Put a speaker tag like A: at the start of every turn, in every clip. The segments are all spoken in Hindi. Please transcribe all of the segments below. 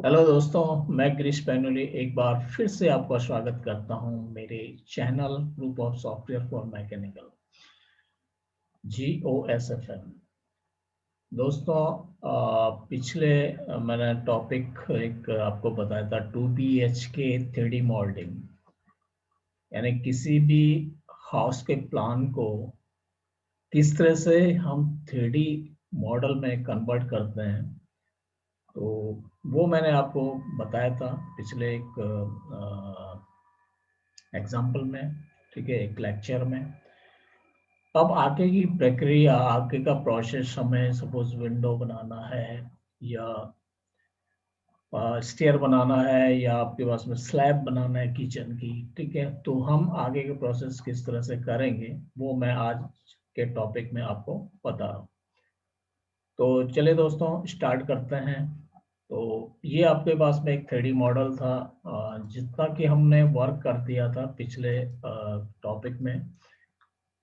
A: हेलो दोस्तों, मैं गिरीश पैनुली एक बार फिर से आपका स्वागत करता हूं मेरे channel group of software for mechanical GOSFM। दोस्तों, पिछले मैंने टॉपिक एक आपको बताया था 2BHK 3D मॉडलिंग, यानी किसी भी हाउस के प्लान को किस तरह से हम 3D मॉडल में कन्वर्ट करते हैं। तो वो मैंने आपको बताया था पिछले एक एग्जाम्पल में, ठीक है, एक लेक्चर में। अब आगे की प्रक्रिया, आगे का प्रोसेस, हमें सपोज विंडो बनाना है या स्टेयर बनाना है या आपके पास में स्लैब बनाना है किचन की, ठीक है। तो हम आगे के प्रोसेस किस तरह से करेंगे वो मैं आज के टॉपिक में आपको बता रहा हूँ। तो चलिए दोस्तों, स्टार्ट करते हैं। तो ये आपके पास में एक 3D मॉडल था, जितना कि हमने वर्क कर दिया था पिछले टॉपिक में।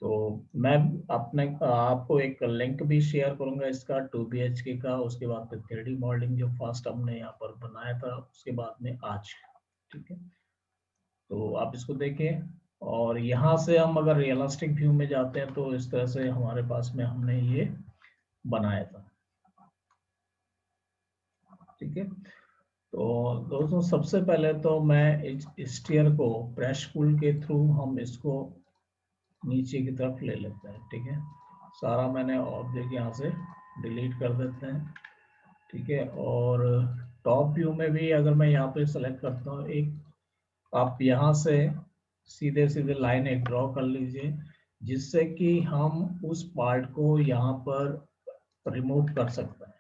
A: तो मैं अपने आपको एक लिंक भी शेयर करूंगा इसका 2BHK का, उसके बाद फिर 3D मॉडलिंग जो फर्स्ट हमने यहाँ पर बनाया था उसके बाद में आज, ठीक है। तो आप इसको देखें, और यहाँ से हम अगर रियलिस्टिक व्यू में जाते हैं तो इस तरह से हमारे पास में हमने ये बनाया था, ठीक है। तो दोस्तों, सबसे पहले तो मैं इस स्टीयर को प्रेस पुल के थ्रू हम इसको नीचे की तरफ ले लेते हैं, ठीक है। सारा मैंने ऑब्जेक्ट यहाँ से डिलीट कर देते हैं, ठीक है। और टॉप व्यू में भी अगर मैं यहाँ पे सेलेक्ट करता हूँ एक, आप यहाँ से सीधे सीधे लाइन एक ड्रॉ कर लीजिए, जिससे कि हम उस पार्ट को यहाँ पर रिमूव कर सकते हैं,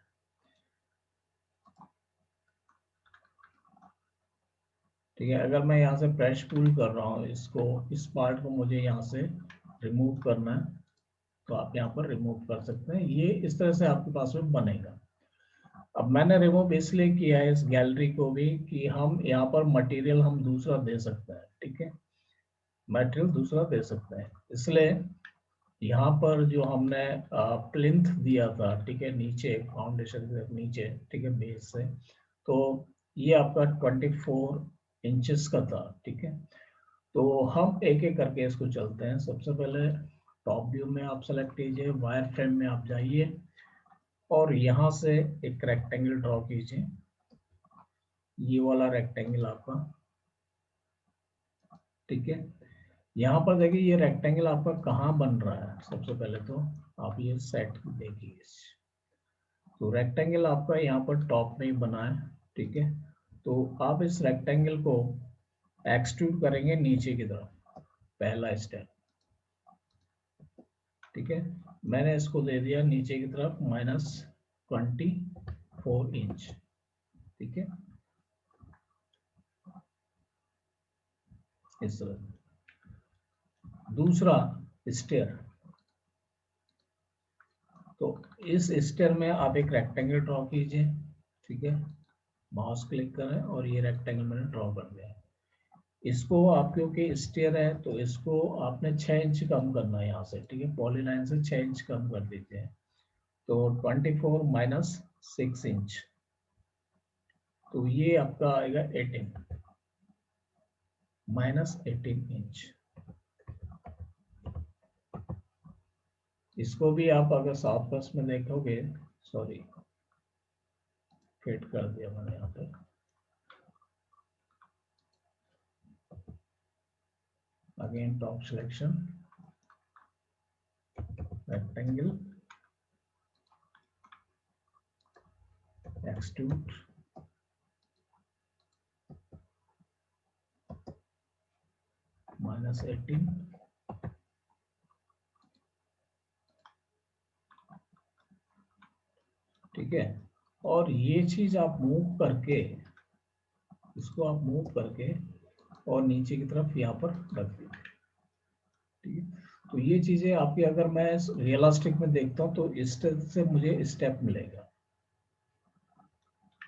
A: ठीक है। अगर मैं यहाँ से प्रेस पुल कर रहा हूँ इसको, इस पार्ट को मुझे यहाँ से रिमूव करना है, तो आप यहाँ पर रिमूव कर सकते हैं। ये इस तरह से आपके पास में बनेगा। अब मैंने रिमूव इसलिए किया है इस गैलरी को भी कि हम यहाँ पर मटेरियल हम दूसरा दे सकते हैं, ठीक है। मटेरियल दूसरा दे सकते हैं, इसलिए यहाँ पर जो हमने प्लिंथ दिया था, ठीक है, नीचे फाउंडेशन से नीचे, ठीक है, बेस से, तो ये आपका 24 इंचेस का था, ठीक है। तो हम एक एक करके इसको चलते हैं। सबसे पहले टॉप व्यू में आप सेलेक्ट कीजिए, वायर फ्रेम में आप जाइए और यहाँ से एक रेक्टेंगल ड्रॉ कीजिए, ये वाला रेक्टेंगल आपका, ठीक है। यहाँ पर देखिए ये रेक्टेंगल आपका कहाँ बन रहा है। सबसे पहले तो आप ये सेट देखिए, तो रेक्टेंगल आपका यहाँ पर टॉप में ही बना है, ठीक है। तो आप इस रेक्टेंगल को एक्सट्रूड करेंगे नीचे की तरफ, पहला स्टेप, ठीक है। मैंने इसको दे दिया नीचे की तरफ -24 इंच, ठीक है, इस तरह। दूसरा स्टेयर, तो इस स्टेयर में आप एक रेक्टेंगल ड्रॉ कीजिए, ठीक है। माउस क्लिक करें और ये रेक्टेंगल मैंने ड्रॉ कर दिया। इसको आप, क्योंकि स्टेयर है तो इसको आपने 6 इंच कम करना है यहाँ से, ठीक है। पॉलीलाइन से 6 इंच कम कर दीजिए, तो 24 -6 इंच, तो ये आपका आएगा 18, -18 इंच। इसको भी आप अगर साफ कस में देखोगे, सॉरी, फिट कर दिया मैंने यहाँ पे, again top selection, rectangle, extrude, -18, ठीक है। और ये चीज आप मूव करके, इसको आप मूव करके और नीचे की तरफ यहाँ पर रख दीजिए, ठीक है। तो ये चीजें आपकी, अगर मैं रियलिस्टिक में देखता हूँ तो इस तरह से मुझे स्टेप मिलेगा,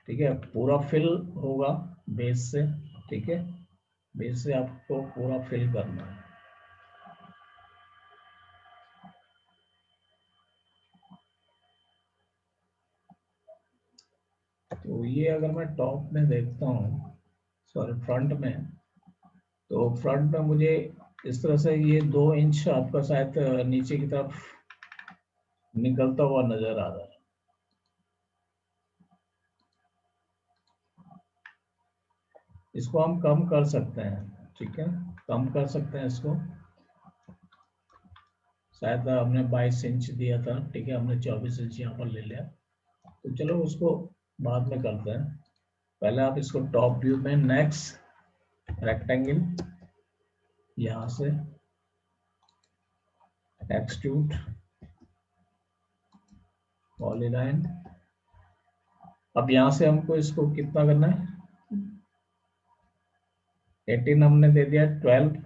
A: ठीक है। पूरा फिल होगा बेस से, ठीक है। बेस से आपको पूरा फिल करना है। तो ये अगर मैं टॉप में देखता हूँ, सॉरी फ्रंट में, तो फ्रंट में मुझे इस तरह से ये 2 इंच आपका शायद नीचे की तरफ निकलता हुआ नजर आ रहा है। इसको हम कम कर सकते हैं, ठीक है, कम कर सकते हैं इसको। शायद हमने 22 इंच दिया था, ठीक है, हमने 24 इंच यहाँ पर ले लिया। तो चलो उसको बाद में करते हैं। पहले आप इसको टॉप व्यू में नेक्स्ट रेक्टेंगल, यहाँ से एक्सट्रूड पॉलीलाइन। अब यहाँ से हमको इसको कितना करना है, 18 हमने दे दिया, 12,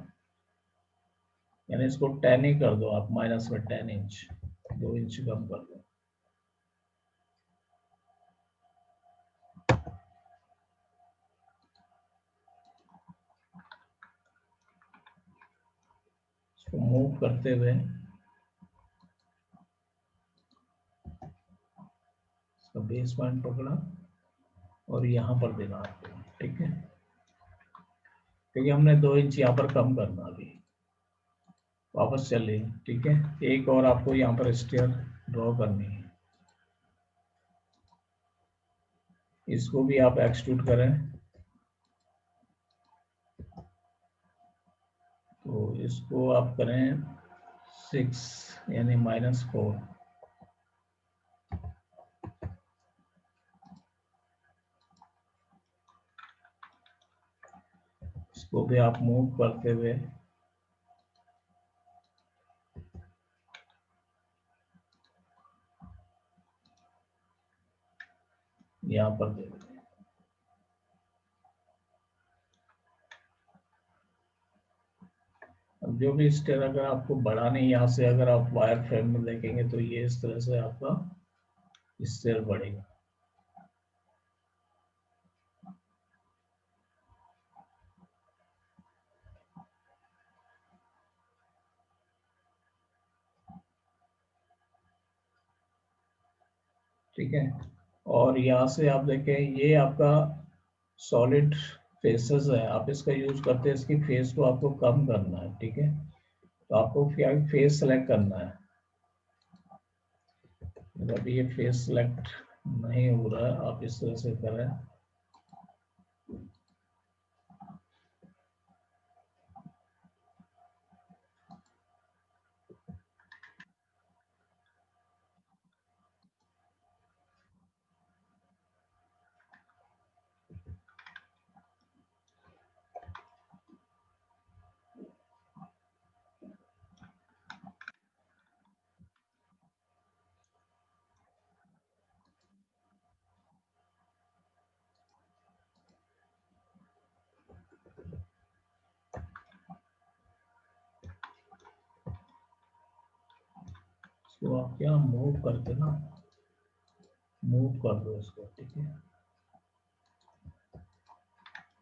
A: यानी इसको 10 ही कर दो आप, माइनस में 10 इंच, 2 इंच कम कर दो। इसको मूव करते हुए इसका बेस पॉइंट पकड़ा और यहाँ पर देना आपको, ठीक है, क्योंकि हमने 2 इंच यहाँ पर कम करना अभी। वापस चलिए, ठीक है, एक और आपको यहाँ पर स्टेयर ड्रॉ करनी है। इसको भी आप एक्सट्रूड करें, तो इसको आप करें 6 यानी -4। इसको भी आप मूव करते हुए यहाँ पर दे दें। अब जो भी स्टेयर अगर आपको बढ़ाने, यहाँ से अगर आप वायर फ्रेम में देखेंगे तो ये इस तरह से आपका स्टेयर बढ़ेगा। ठीक है, और यहाँ से आप देखें ये आपका सॉलिड फेसेस है, आप इसका यूज करते हैं, इसकी फेस को आपको कम करना है, ठीक है, तो आपको फेस सेलेक्ट करना है। जब ये फेस सेलेक्ट नहीं हो रहा है, आप इस तरह से करें, इसको आप क्या मूव करके ना, मूव कर दो इसको, ठीक है,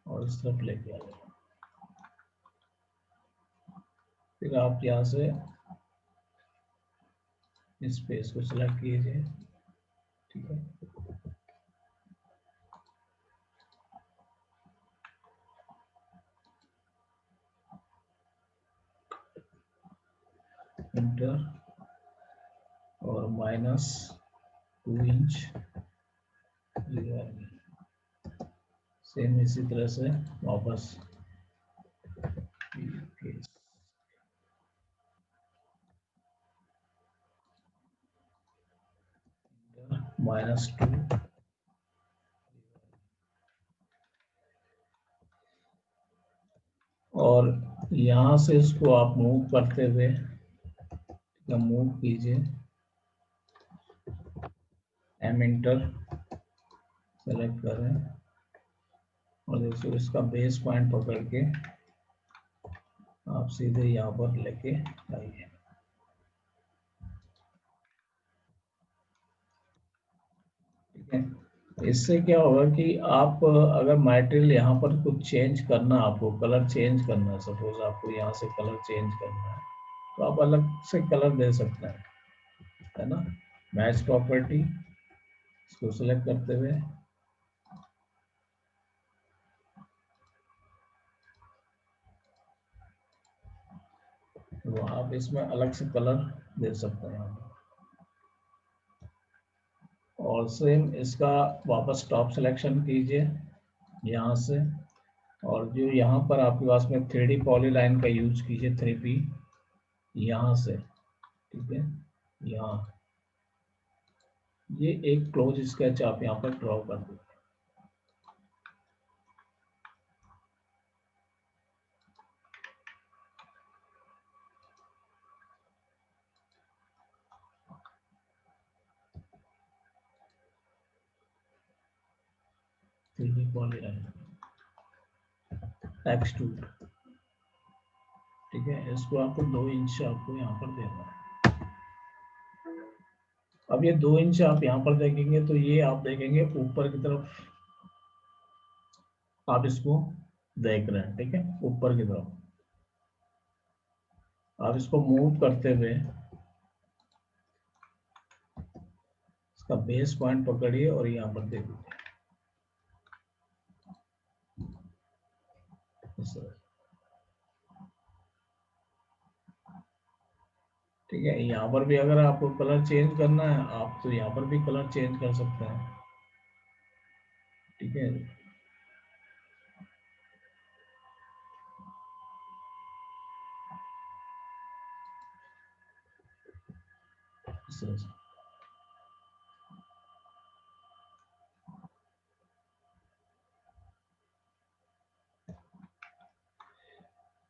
A: और इस तरफ लेके आ जाओ। फिर आप यहाँ से इस पेज को सिलेक्ट कीजिए, ठीक है, इंटर और -2 इंच, सेम इसी तरह से वापस -2, और यहाँ से इसको आप मूव करते हुए मूव कीजिए, एम इंटर सेलेक्ट करें और देखिए इसका बेस पॉइंट पकड़ के आप सीधे यहाँ पर लेके आइए। ठीक है, इससे क्या होगा कि आप अगर मटेरियल यहाँ पर कुछ चेंज करना, आपको कलर चेंज करना है, सपोज आपको यहाँ से कलर चेंज करना है, तो आप अलग से कलर दे सकते हैं, है ना। मैच प्रॉपर्टी, इसको सेलेक्ट करते हुए तो आप इसमें अलग से कलर दे सकते हैं। और सेम इसका वापस टॉप सिलेक्शन कीजिए यहाँ से, और जो यहाँ पर आपके पास में 3D पॉलीलाइन का यूज कीजिए 3P यहाँ से, ठीक है। यहाँ ये एक क्लोज स्केच आप यहाँ पर ड्रॉ कर दो। पॉलीलाइन एक्सट्रूड, ठीक है। इसको आपको 2 इंच आपको यहाँ पर देना है। अब ये 2 इंच आप यहाँ पर देखेंगे तो ये आप देखेंगे ऊपर की तरफ आप इसको देख रहे हैं, ठीक है। ऊपर की तरफ आप इसको मूव करते हुए इसका बेस पॉइंट पकड़िए और यहाँ पर दे दीजिए। ठीक है। यहाँ पर भी अगर आपको कलर चेंज करना है आप तो यहाँ पर भी कलर चेंज कर सकते हैं, ठीक है।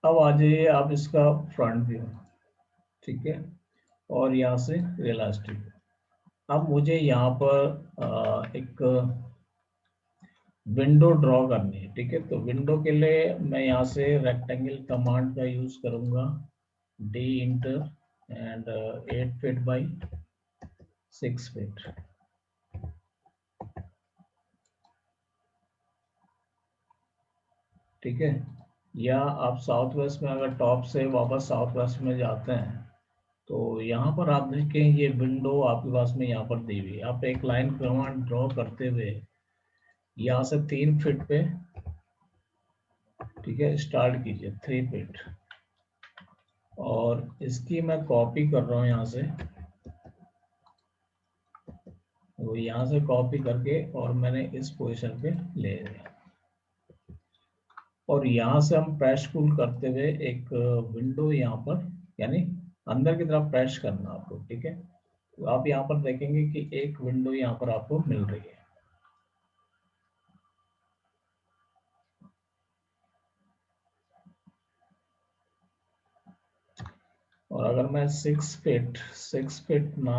A: अब आ जाइए आप इसका फ्रंट व्यू, ठीक है। और यहाँ से रियलिस्टिक। अब मुझे यहाँ पर एक विंडो ड्रॉ करनी है, ठीक है। तो विंडो के लिए मैं यहाँ से रेक्टेंगल कमांड का यूज करूंगा, D enter and 8 feet by 6 feet, ठीक है। या आप साउथ वेस्ट में अगर टॉप से वापस साउथ वेस्ट में जाते हैं तो यहाँ पर आप देखें ये विंडो आपके पास में यहाँ पर दी हुई है। आप एक लाइन कमांड ड्रॉ करते हुए यहाँ से 3 फीट पे, ठीक है, स्टार्ट कीजिए 3 फीट, और इसकी मैं कॉपी कर रहा हूँ यहाँ से, तो यहाँ से कॉपी करके और मैंने इस पोजीशन पे ले लिया। और यहाँ से हम प्रेस पुल करते हुए एक विंडो यहाँ पर, यानी अंदर की तरफ प्रेस करना आपको, ठीक है। तो आप यहाँ पर देखेंगे कि एक विंडो यहाँ पर आपको मिल रही है। और अगर मैं 6 फीट ना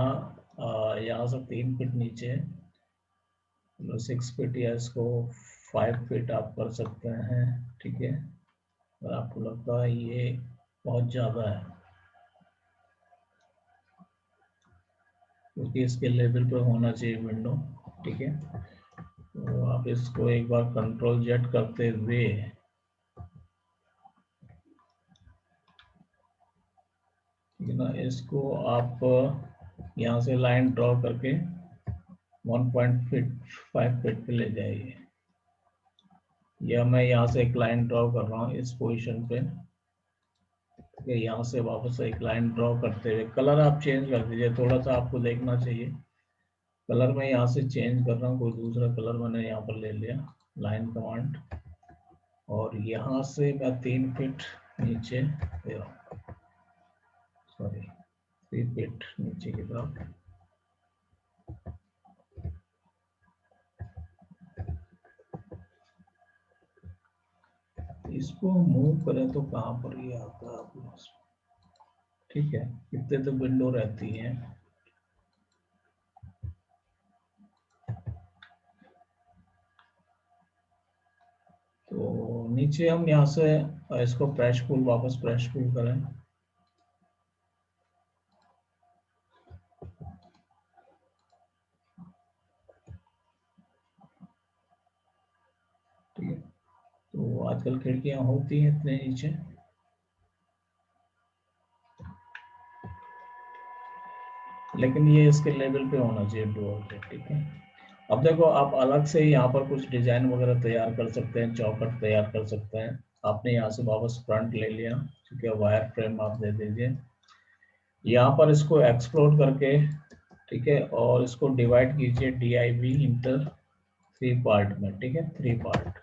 A: यहाँ से 3 फीट नीचे, 6 फीट या इसको 5 फीट आप कर सकते हैं, ठीक है। अगर आपको लगता है ये बहुत ज़्यादा है क्योंकि इसके लेवल पे होना चाहिए विंडो, ठीक है। तो आप इसको एक बार कंट्रोल जेड करते हुए ठीक है ना, इसको आप यहाँ से लाइन ड्रॉ करके 1.5 फीट पे ले जाइए। या मैं यहाँ से एक लाइन ड्रॉ कर रहा हूँ इस पोजीशन पे, यहाँ से वापस एक लाइन ड्रॉ करते हुए कलर आप चेंज कर दीजिए। थोड़ा सा आपको देखना चाहिए, कलर मैं यहाँ से चेंज कर रहा हूँ, कोई दूसरा कलर मैंने यहाँ पर ले लिया, लाइन कमांड, और यहाँ से मैं 3 फीट नीचे दे रहा हूँ, सॉरी 3 फीट नीचे की तरफ। इसको मूव करें तो कहाँ पर ये आता है आपके पास, ठीक है। कितने तो विंडो रहती हैं, तो नीचे हम यहाँ से इसको प्रेस पुल, वापस प्रेस पुल करें, ठीक है। तो आजकल खिड़कियां होती हैं इतने नीचे, लेकिन ये इसके लेवल पे होना चाहिए डोर पे, ठीक है। अब देखो आप अलग से यहाँ पर कुछ डिजाइन वगैरह तैयार कर सकते हैं, चौखट तैयार कर सकते हैं, आपने यहाँ से वापस फ्रंट ले लिया, ठीक है, वायर फ्रेम आप दे दीजिए। यहाँ पर इसको एक्सप्लोर करके, ठीक है, और इसको डिवाइड कीजिए DIV इंटर 3 पार्ट में, ठीक है, 3 पार्ट,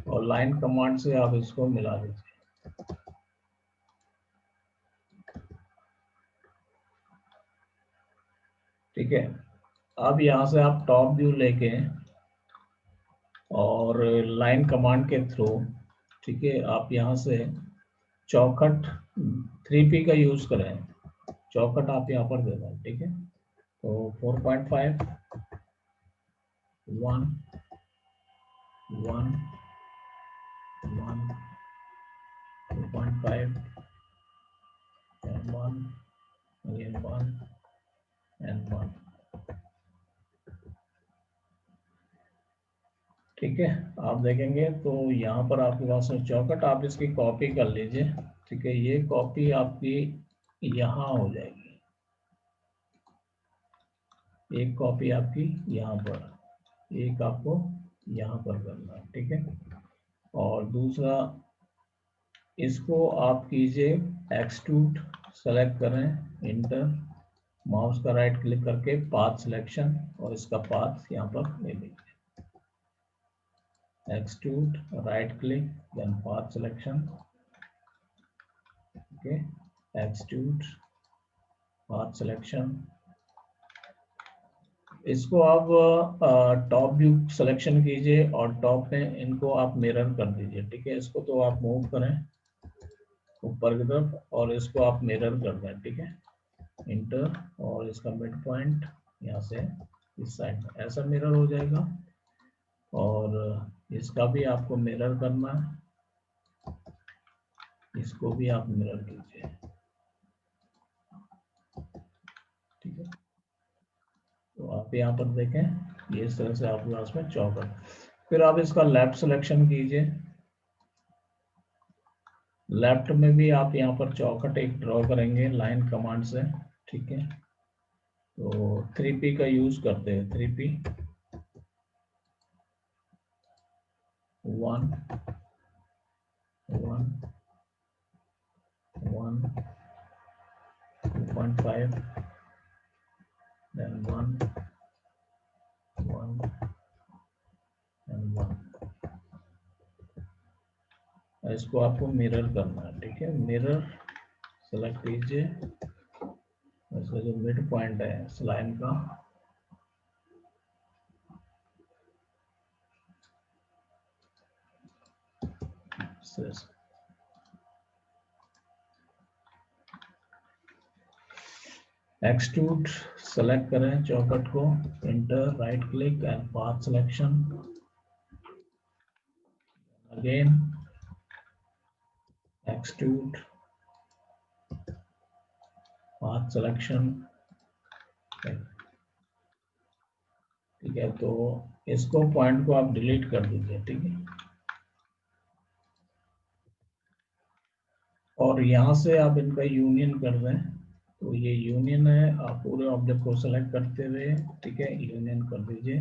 A: और लाइन कमांड से आप इसको मिला दीजिए। ठीक है, अब यहाँ से आप टॉप व्यू लेके और लाइन कमांड के थ्रू, ठीक है, आप यहाँ से चौखट 3P का यूज करें, चौखट आप यहाँ पर दे दें, ठीक है। तो 4.5 1 1 1 2.5 and 1 again 1 and 1, ठीक है। आप देखेंगे तो यहाँ पर आपके पास चौखट, आप इसकी कॉपी कर लीजिए, ठीक है। ये कॉपी आपकी यहाँ हो जाएगी, एक कॉपी आपकी यहाँ पर, एक आपको यहाँ पर करना है, ठीक है। और दूसरा, इसको आप कीजिए एक्सट्रूड, सेलेक्ट करें, इंटर, माउस का राइट क्लिक करके पाथ सिलेक्शन, और इसका पाथ यहाँ पर ले लीजिए, extrude, right click, then path selection, okay, extrude, path selection। इसको आप टॉप व्यू सिलेक्शन कीजिए और टॉप में इनको आप मिरर कर दीजिए, ठीक है। इसको तो आप मूव करें ऊपर की तरफ और इसको आप मिरर कर दें, ठीक है, इंटर, और इसका मिड पॉइंट यहाँ से इस साइड में ऐसा मिरर हो जाएगा, और इसका भी आपको मिरर करना है, इसको भी आप मिरर कीजिए, ठीक है। तो आप यहाँ पर देखें, ये इस तरह से आपके पास में चौखट। फिर आप इसका लेफ्ट सिलेक्शन कीजिए, लेफ्ट में भी आप यहाँ पर चौखट एक ड्रॉ करेंगे लाइन कमांड से, ठीक है। तो 3P का यूज करते हैं, 3P 1 1 1 2.5 then 1 1 and 1। इसको आपको मिरर करना है, ठीक है। मिरर सेलेक्ट कीजिए, इसका जो मिड पॉइंट है इस लाइन का, एक्सट्रूड, सेलेक्ट करें चौखट को, inter, right click and path selection, again extrude, path selection, ठीक है। तो इसको पॉइंट को आप डिलीट कर दीजिए, ठीक है। और यहाँ से आप इनका यूनियन कर दें, तो ये यूनियन है, आप पूरे ऑब्जेक्ट को सेलेक्ट करते हुए, ठीक है, यूनियन कर दीजिए।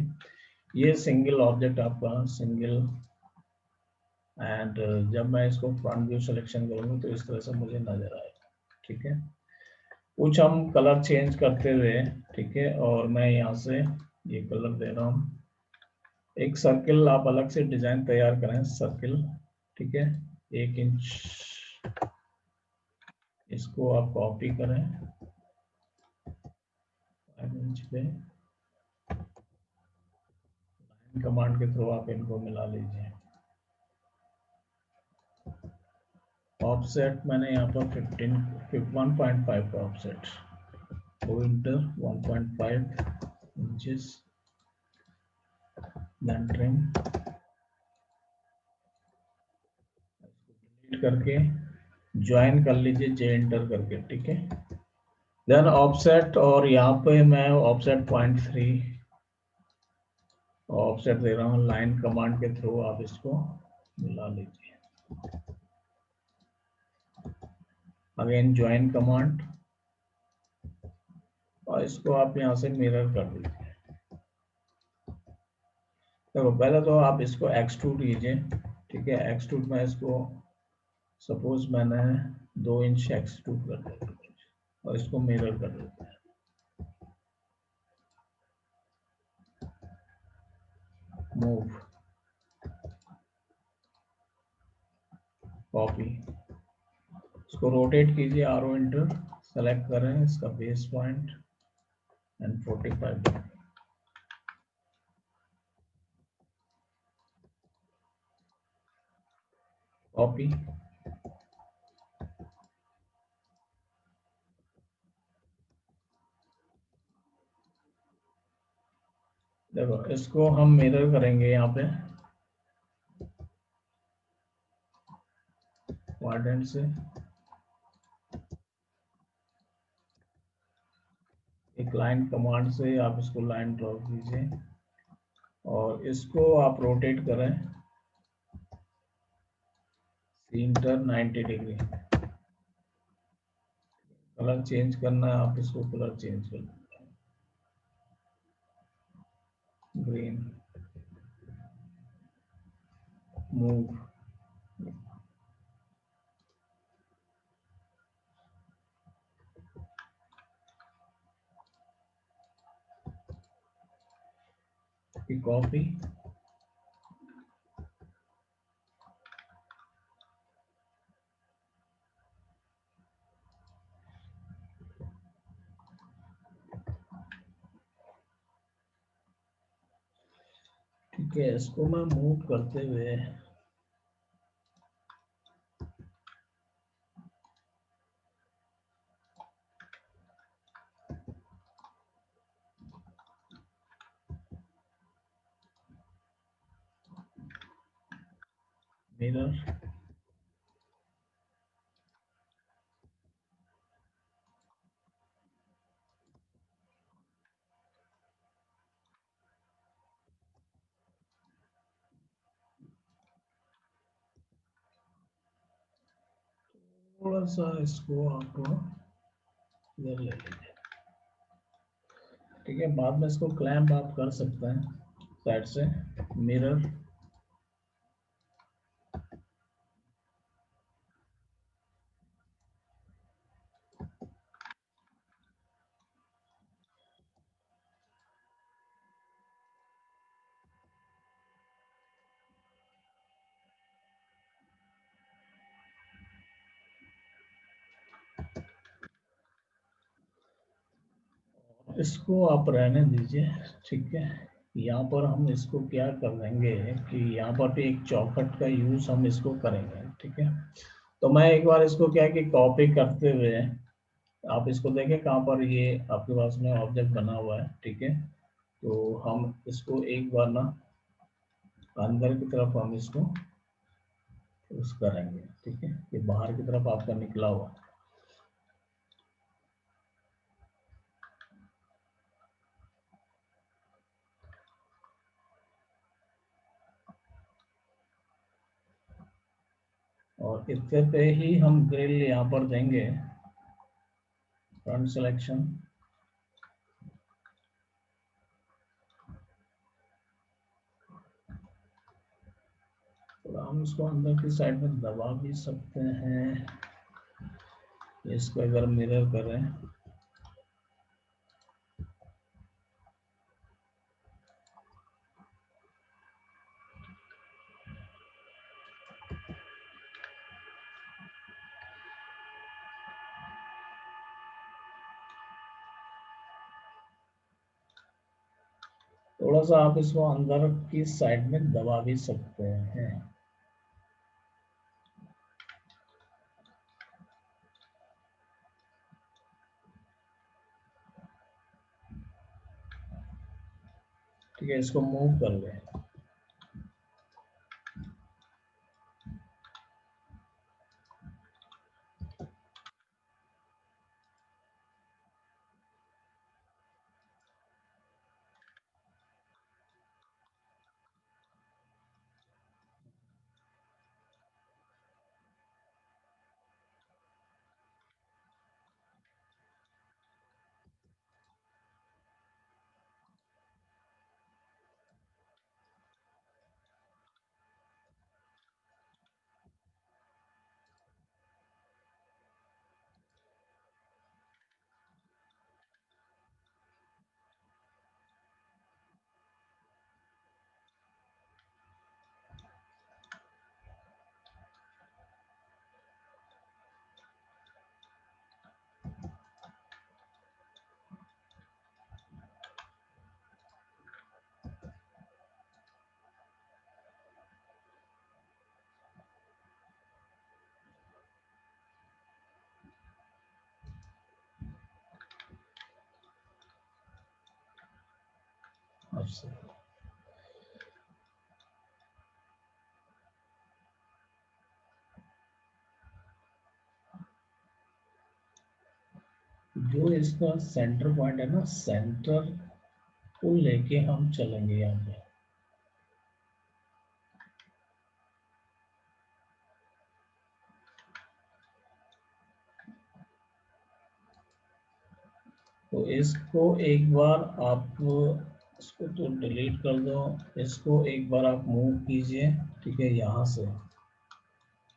A: ये सिंगल ऑब्जेक्ट आपका सिंगल, एंड जब मैं इसको फ्रंट व्यू सिलेक्शन करूंगा तो इस तरह से मुझे नजर आएगा, ठीक है। कुछ हम कलर चेंज करते हुए, ठीक है, और मैं यहाँ से ये कलर दे रहा हूँ। एक सर्किल आप अलग से डिजाइन तैयार करें, सर्किल, ठीक है, 1 इंच, इसको आप कॉपी करें 5 इंच पे, लाइन कमांड के थ्रू आप इनको मिला लीजिए। ऑफसेट मैंने यहाँ पर 1.5 का ऑफसेट, गो इंटर 1.5 इंचेस, देन ट्रिम, करके ज्वाइन कर लीजिए जे इंटर करके, ठीक है। देन ऑफसेट, और यहाँ पे मैं ऑफसेट 0.3 ऑफसेट दे रहा हूँ, लाइन कमांड के थ्रू आप इसको मिला लीजिए। अगेन ज्वाइन कमांड, और इसको आप यहाँ से मिरर कर दीजिए। देखो पहले तो आप इसको एक्सट्रूड कीजिए, ठीक है, एक्सट्रूड में इसको सपोज मैंने 2 इंच एक्सट्रूड कर दिया और इसको मिरर कर देते हैं। मूव, कॉपी, इसको रोटेट कीजिए, आरो इंटर, सेलेक्ट करें इसका बेस पॉइंट एंड 45 कॉपी, देखो इसको हम मिरर करेंगे यहाँ पे क्वाड्रेंट से, एक लाइन कमांड से आप इसको लाइन ड्रॉ कीजिए और इसको आप रोटेट करें सेंटर 90 डिग्री। कलर चेंज करना है, आप इसको कलर चेंज कर, ग्रीन, मूव, कॉपी, ठीक है, इसको मैं मूव करते हुए मिरर, थोड़ा सा इसको आप इधर ले लीजिए। ठीक है, बाद में इसको क्लैंप आप कर सकते हैं साइड से, मिरर, इसको आप रहने दीजिए। ठीक है, यहाँ पर हम इसको क्या कर देंगे कि यहाँ पर भी एक चौखट का यूज हम इसको करेंगे। ठीक है, तो मैं एक बार इसको क्या है कि कॉपी करते हुए आप इसको देखें कहाँ पर ये आपके पास में ऑब्जेक्ट बना हुआ है। ठीक है, तो हम इसको एक बार ना अंदर की तरफ हम इसको पुश करेंगे। ठीक है, ये बाहर की तरफ आपका निकला हुआ है। और इतने पे ही हम ग्रिल यहाँ पर देंगे, फ्रंट सिलेक्शन, तो हम इसको अंदर की साइड में दबा भी सकते हैं। इसको अगर मिरर करें थोड़ा सा, आप इसको अंदर की साइड में दबा भी सकते हैं। ठीक है, इसको मूव कर लें। आपसे। जो इसका सेंटर पॉइंट है ना, सेंटर को लेके हम चलेंगे यहाँ पे। तो इसको एक बार आप, इसको तो डिलीट कर दो, इसको एक बार आप मूव कीजिए, ठीक है। यहाँ से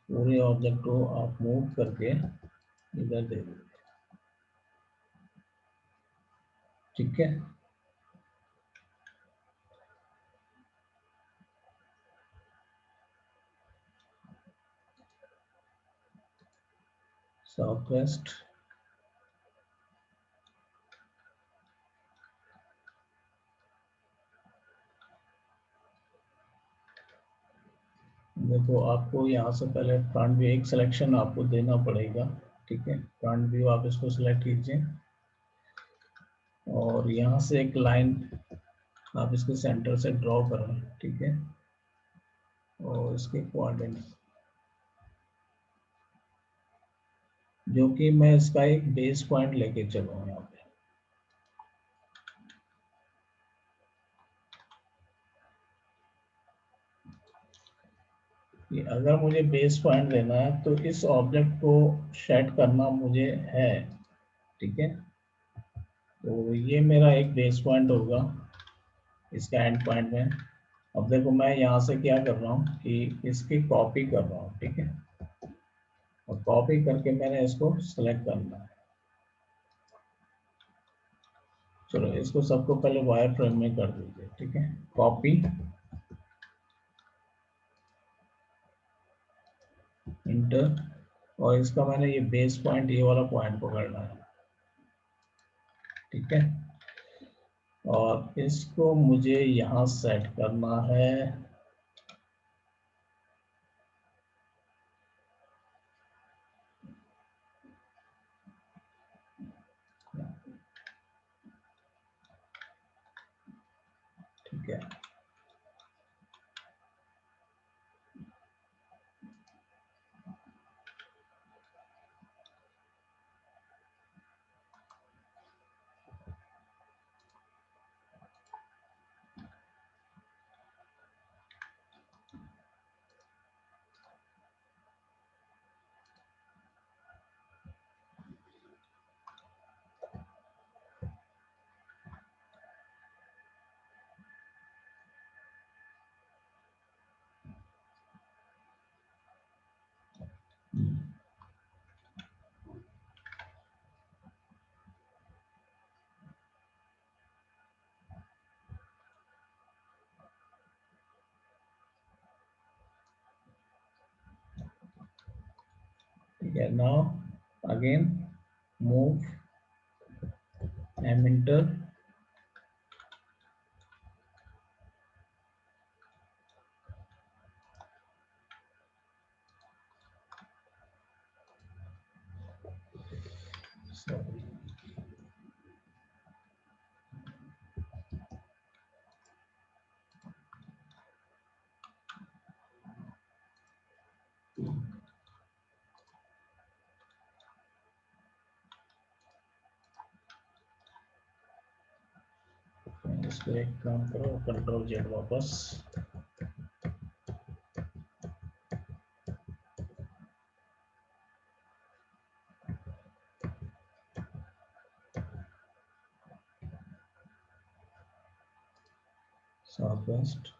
A: पूरे ऑब्जेक्ट को आप मूव करके इधर दे दीजिए, ठीक है। साउथ वेस्ट, देखो आपको यहाँ से पहले फ्रंट व्यू एक सिलेक्शन आपको देना पड़ेगा, ठीक है। फ्रंट व्यू आप इसको सिलेक्ट कीजिए और यहाँ से एक लाइन आप इसके सेंटर से ड्रॉ करें, ठीक है। और इसके कोऑर्डिनेट्स, जो कि मैं इसका एक बेस पॉइंट लेके चलूँ यहाँ पे। कि अगर मुझे बेस पॉइंट देना है तो इस ऑब्जेक्ट को सेट करना मुझे है, ठीक है। तो ये मेरा एक बेस पॉइंट होगा इसका एंड पॉइंट में। अब देखो मैं यहाँ से क्या कर रहा हूँ कि इसकी कॉपी कर रहा हूँ, ठीक है। और कॉपी करके मैंने इसको सेलेक्ट करना है। चलो इसको सबको पहले वायर फ्रेम में कर दीजिए, ठीक है। कॉपी, इंटर, और इसका मैंने ये बेस पॉइंट, ये वाला पॉइंट पकड़ना है, ठीक है। और इसको मुझे यहाँ सेट करना है, ठीक है। ठीक है। Now again move M enter, इसको एक काम करो, कंट्रोल जेड वापस, साउथ वेस्ट,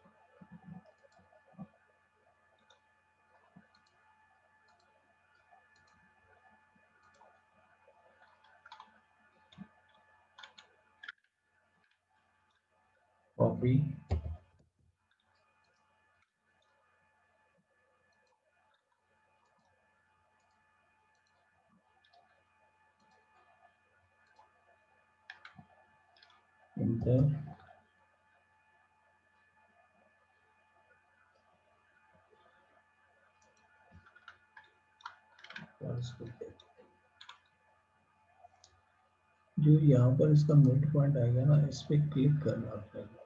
A: कॉपी, इंटर, और इसको जो यहाँ पर इसका मिड पॉइंट आएगा ना, इस पे क्लिक करना पड़ेगा,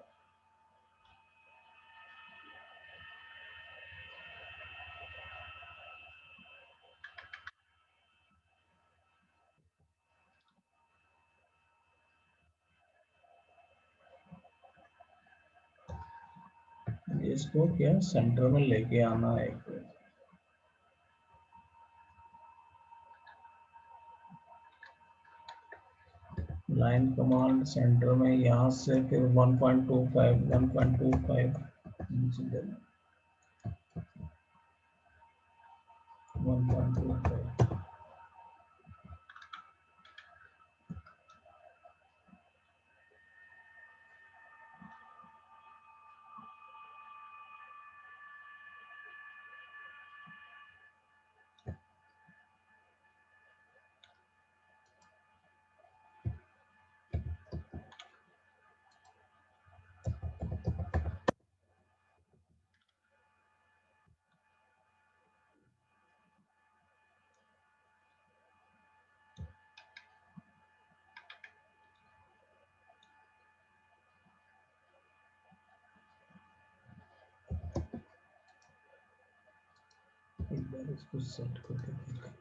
A: इसको क्या सेंटर में लेके आना है। लाइन कमांड सेंटर में, यहाँ से फिर 1.25 1.25 नीचे देना, 1.25। एक बार इसको सेट करके देखें।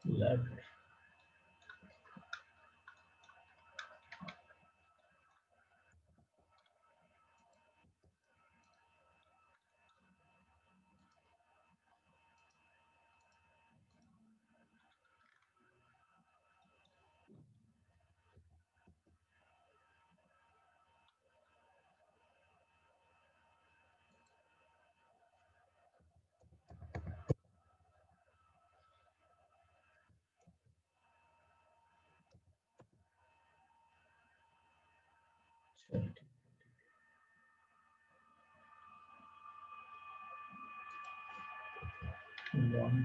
A: Left, one,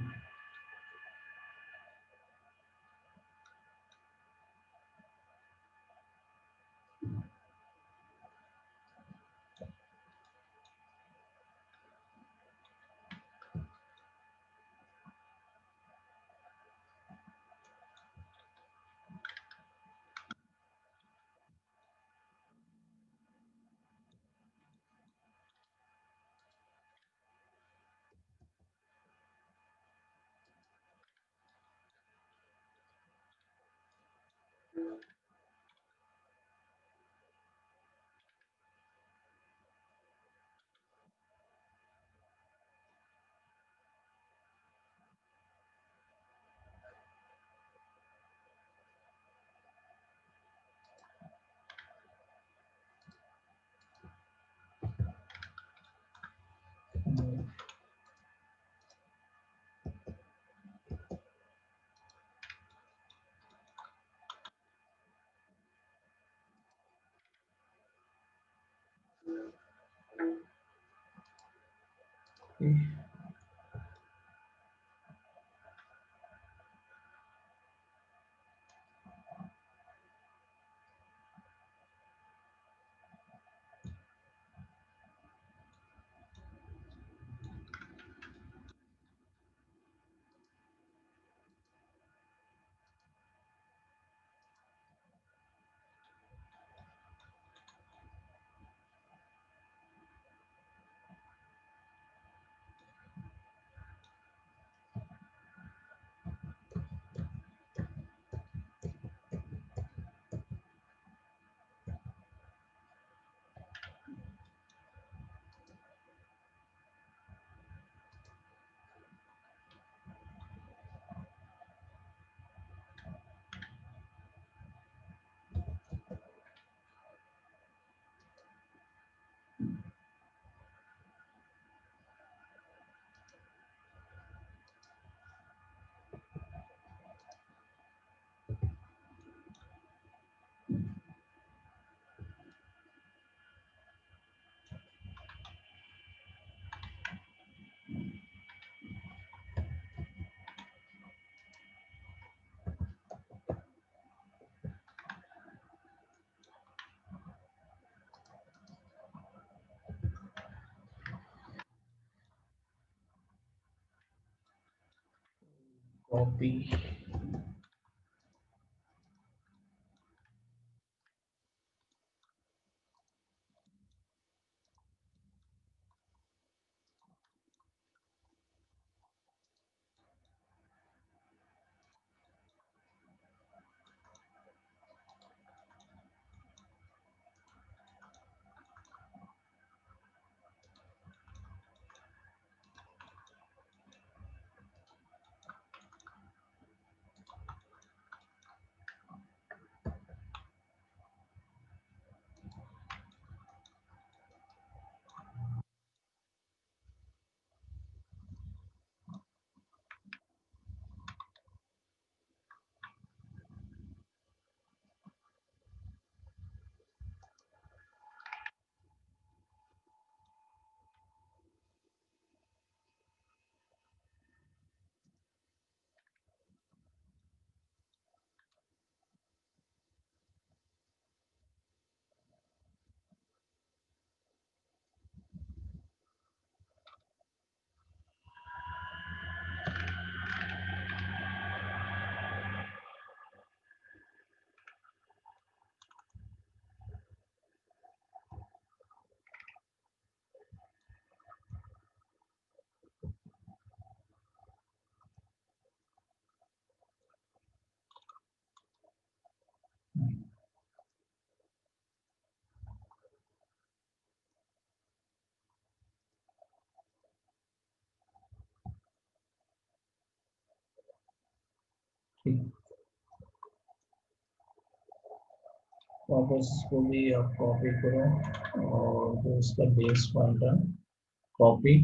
A: copy. ठीक, वापस इसको भी आप कॉपी करो और जो इसका बेस पॉइंट है कॉपी।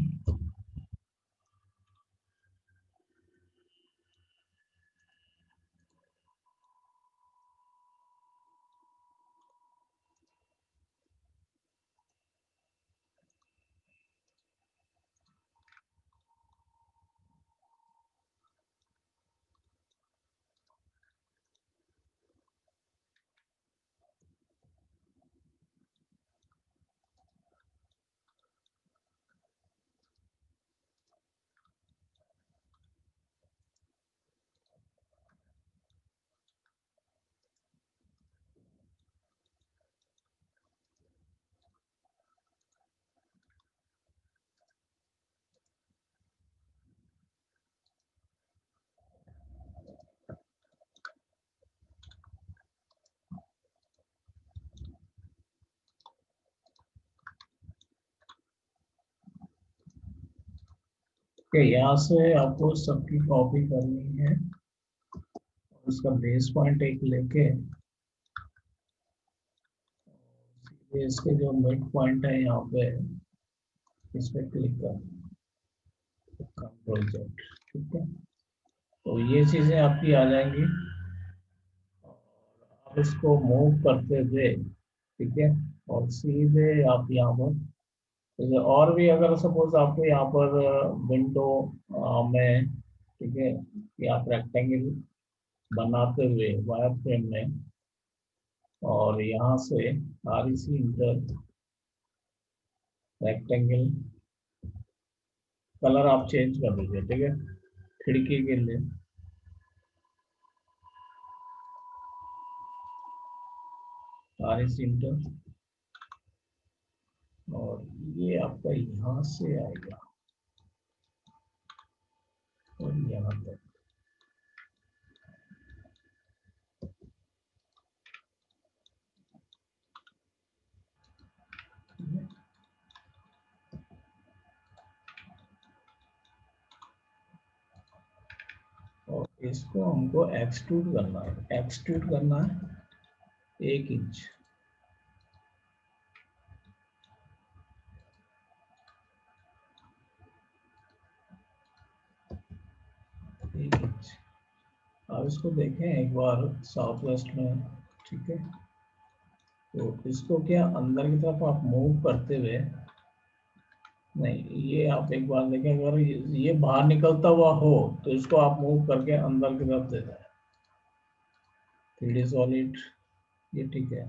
A: कि यहाँ से आपको सबकी कॉपी करनी है, उसका बेस पॉइंट एक लेके सीधे इसके जो मिड पॉइंट है यहाँ पे इस पे क्लिक कर, कंट्रोल जेड। ठीक है, तो ये चीजें आपकी आ जाएंगी और आप इसको मूव करते हुए, ठीक है, और सीधे आप यहाँ पर, ठीक है, और भी अगर सपोज आपको यहाँ पर विंडो में, ठीक है, कि आप रेक्टेंगल बनाते हुए वायर फ्रेम में और यहाँ से REC इंटर रेक्टेंगल कलर आप चेंज कर दीजिए। ठीक है, खिड़की के लिए REC इंटर और ये आपका यहाँ से आएगा और यहाँ तक। और इसको हमको एक्सट्रूड करना है, एक्सट्रूड करना है 1 इंच। 1 इंच। अब इसको देखें एक बार साउथ वेस्ट में। ठीक है, तो इसको क्या अंदर की तरफ आप मूव करते हुए, नहीं ये आप एक बार देखें, अगर ये बाहर निकलता हुआ हो तो इसको आप मूव करके अंदर की तरफ दे दें। 3D सॉलिड, ये ठीक है।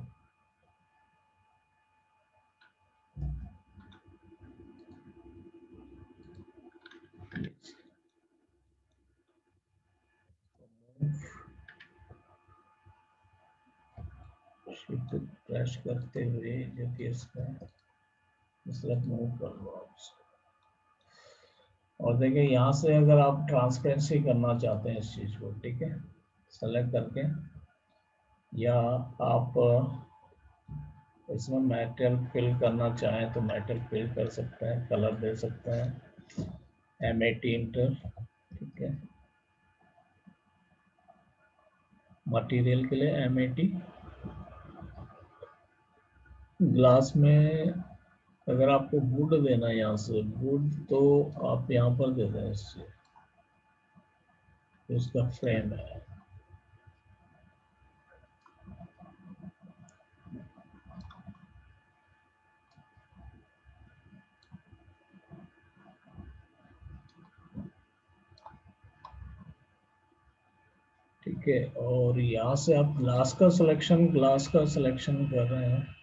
A: शिफ्ट प्रेस करते हुए जो कि इसका सिलेक्ट मूव कर लो आप इसको। और देखिए यहाँ से अगर आप ट्रांसपेरेंसी करना चाहते हैं इस चीज को, ठीक है, सेलेक्ट करके, या आप इसमें मेटल फिल करना चाहें तो मेटल फिल कर सकते हैं, कलर दे सकते हैं, MAT इंटर, ठीक है, मटेरियल के लिए MAT। ग्लास में अगर आपको वुड देना है, यहाँ से वुड, तो आप यहाँ पर दे दें इससे, इसका फ्रेम है। ठीक है, और यहाँ से आप ग्लास का सिलेक्शन कर रहे हैं।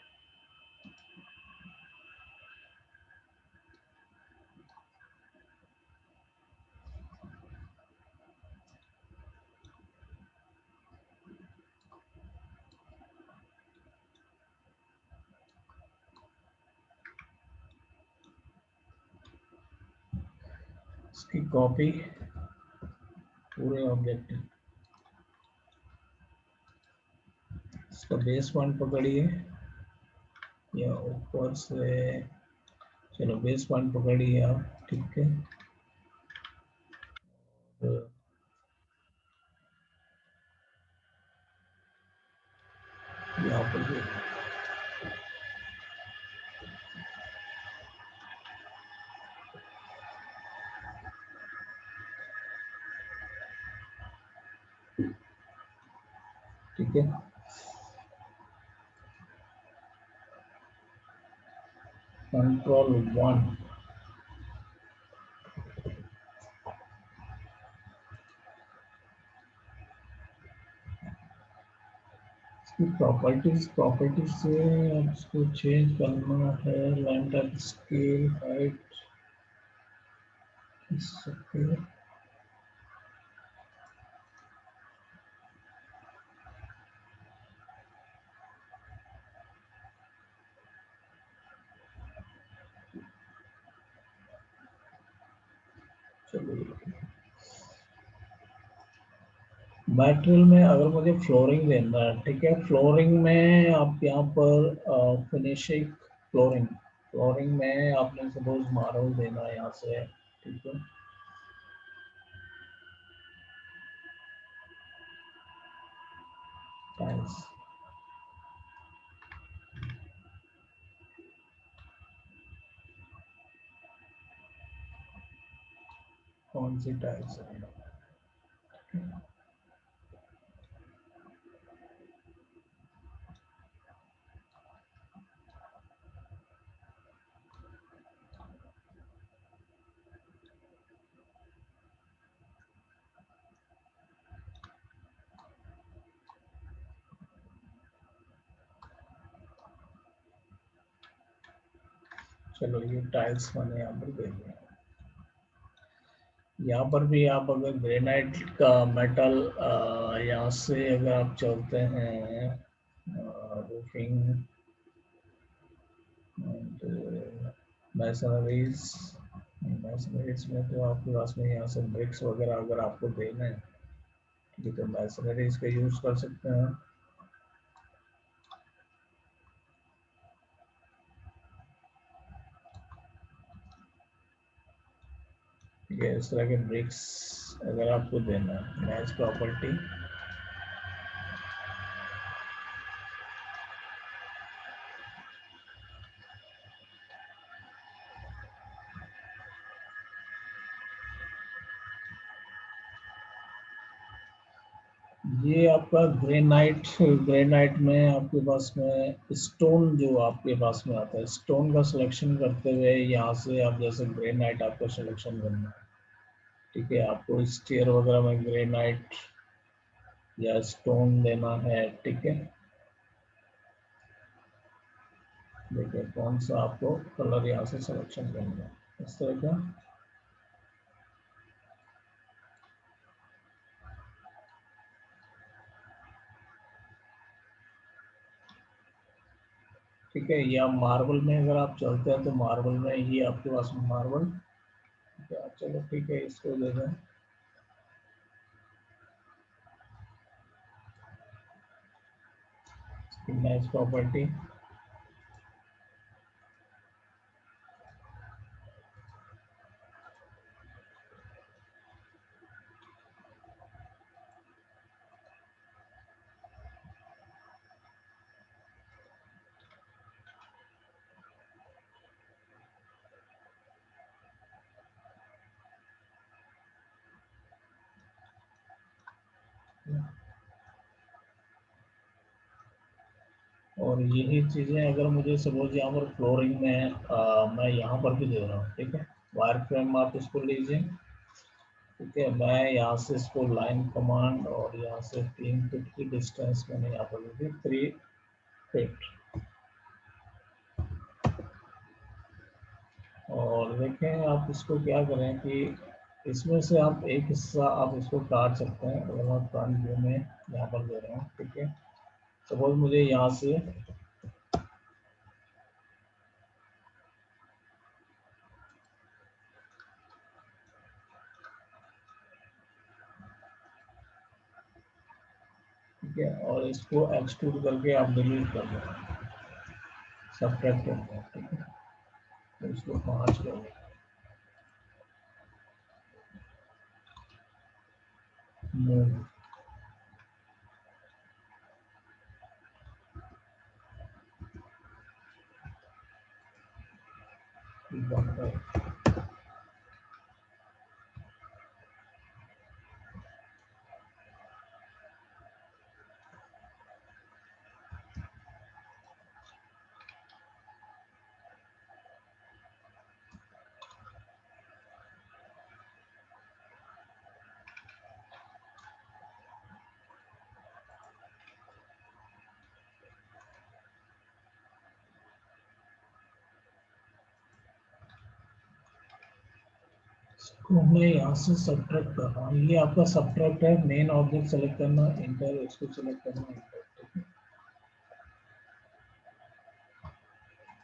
A: इसकी कॉपी पूरे ऑब्जेक्ट, इसका बेस पॉइंट पकड़िए या ऊपर से, चलो बेस पॉइंट पकड़िए आप, ठीक है, तो यहाँ पर ठीक है, Ctrl+1, इसकी प्रॉपर्टीज से आप इसको चेंज करना है, लाइन टाइप, स्केल, हाइट, सकते, चलिए। मटेरियल में अगर मुझे फ्लोरिंग देना है, ठीक है, फ्लोरिंग में आप यहाँ पर फिनिशिंग फ्लोरिंग, फ्लोरिंग में आपने सपोज मार्बल देना है यहाँ से, ठीक है, टाइल्स, कौन सी टाइल्स है, चलो ये टाइल्स मैंने यहाँ पर दे दिया। यहाँ पर भी आप अगर ग्रेनाइट का मेटल यहाँ से अगर आप चलते हैं, रूफिंग, मैसनरीज, मैसनरीज में तो आपके पास में यहाँ से ब्रिक्स वगैरह अगर आपको देना है, ठीक है, तो मैसनरीज का यूज कर सकते हैं, ठीक है, इस तरह के ब्रिक्स अगर आपको देना है, मैच प्रॉपर्टी, ये आपका ग्रेनाइट, ग्रेनाइट में आपके पास में स्टोन जो आपके पास में आता है, स्टोन का सिलेक्शन करते हुए यहाँ से आप जैसे ग्रेनाइट आपको सिलेक्शन करना है, ठीक है, आपको स्टेयर वगैरह में ग्रेनाइट या स्टोन देना है, ठीक है, देखिए कौन सा आपको कलर यहाँ से सिलेक्शन करना है, इस तरह का, ठीक है। या मार्बल में अगर आप चलते हैं तो मार्बल में ये आपके पास मार्बल, चलो ठीक है, इसको दे दें मैच प्रॉपर्टी। और यही चीजें अगर मुझे सपोज यहाँ पर फ्लोरिंग में मैं यहाँ पर भी दे रहा हूँ, ठीक है। वायर फ्रेम आप इसको लीजिए, ठीक है। मैं यहाँ से इसको लाइन कमांड और यहाँ से 3 फीट की डिस्टेंस मैंने यहाँ पर ली थी, 3 फीट। और देखें आप इसको क्या करें कि इसमें से आप एक हिस्सा आप इसको काट सकते हैं। अगर मैं फ्रंट व्यू में यहाँ पर दे रहा हूँ, ठीक है। सपोज मुझे यहाँ से ठीक है, और इसको एक्सट्रूड करके आप डिलीट कर दो, सब्ट्रैक्ट कर दो, ठीक है। तो इसको 5 कर दो, मूव बंद कर। इसको मैं यहाँ से सब्ट्रैक्ट कर रहा हूँ। ये आपका सब्ट्रैक्ट है, मेन ऑब्जेक्ट सेलेक्ट करना, इंटर इसको सेलेक्ट करना, इंटर, ठीक है।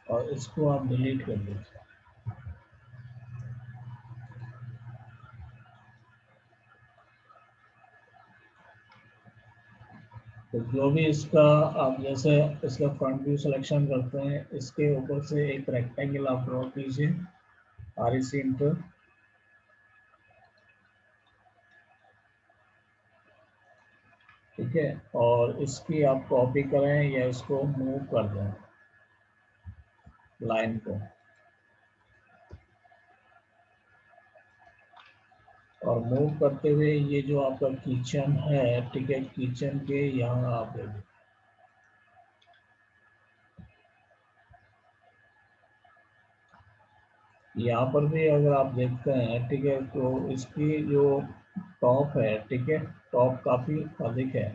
A: और इसको आप डिलीट कर दीजिए। तो जो भी इसका आप जैसे इसका फ्रंट व्यू सिलेक्शन करते हैं, इसके ऊपर से एक रेक्टेंगल आप ड्रॉ कीजिए, REC इंटर, ठीक है। और इसकी आप कॉपी करें या इसको मूव कर दें लाइन को, और मूव करते हुए ये जो आपका किचन है, ठीक है, किचन के यहाँ आप ले लीजिए। यहाँ पर भी अगर आप देखते हैं, ठीक है, तो इसकी जो टॉप है, ठीक है, टॉप काफी अधिक है।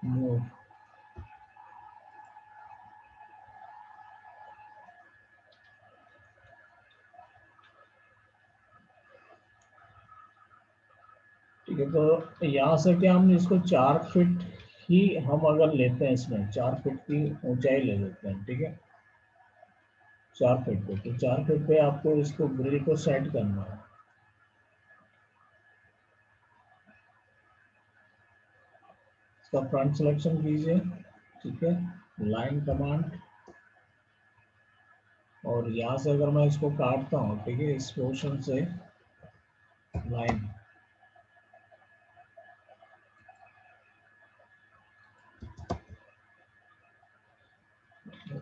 A: मूव, ठीक है। तो यहाँ से क्या हम इसको 4 फीट ही हम अगर लेते हैं, इसमें 4 फीट की ऊंचाई ले लेते हैं, ठीक है। 4 फीट पे, तो 4 फीट पे आपको इसको ग्रिल को सेट करना है। इसका फ्रंट सिलेक्शन कीजिए, ठीक है, लाइन कमांड, और यहाँ से अगर मैं इसको काटता हूँ, ठीक है, इस पोर्शन से लाइन,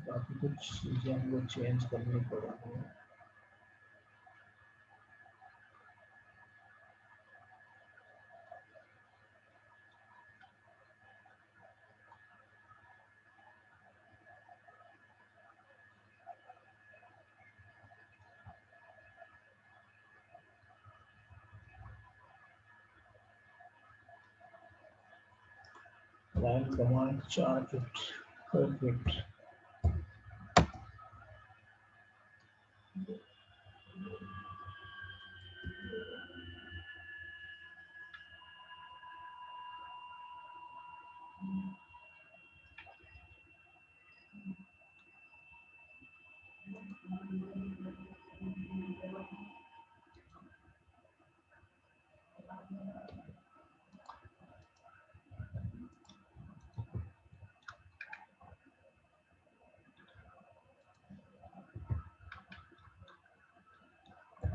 A: काफी कुछ चीजें हमको चेंज करनी पड़ेगी। Line command 4 feet, 4 feet,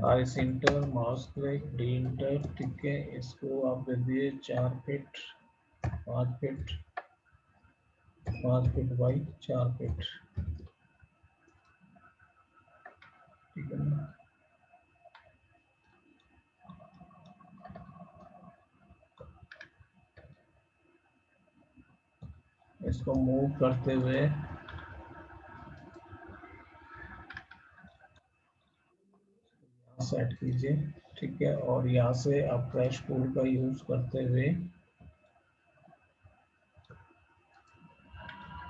A: ice inter, mouse click, D inter, ठीक है। इसको आप दे दिए 4 feet, 5 feet, 5 feet by 4 feet, ठीक है ना। इसको मूव करते हुए सेट कीजिए, ठीक है। और यहाँ से आप फ्रेश टूल का यूज करते हुए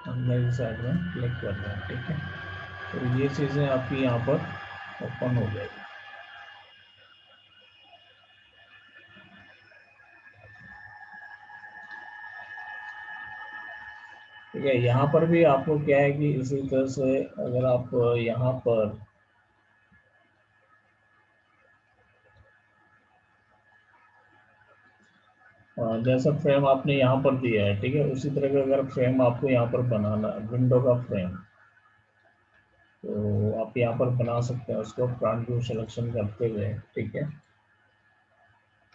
A: अंदर की साइड में क्लिक कर रहे हैं, ठीक है। तो ये चीजें आपकी यहाँ पर ओपन हो जाएगी। ठीक है, यहाँ पर भी आपको क्या है कि इसी तरह से अगर आप यहाँ पर जैसा फ्रेम आपने यहाँ पर दिया है, ठीक है, उसी तरह का अगर फ्रेम आपको यहाँ पर बनाना, विंडो का फ्रेम, तो आप यहाँ पर बना सकते हैं उसको फ्रंट व्यू सिलेक्शन करते हुए, ठीक है।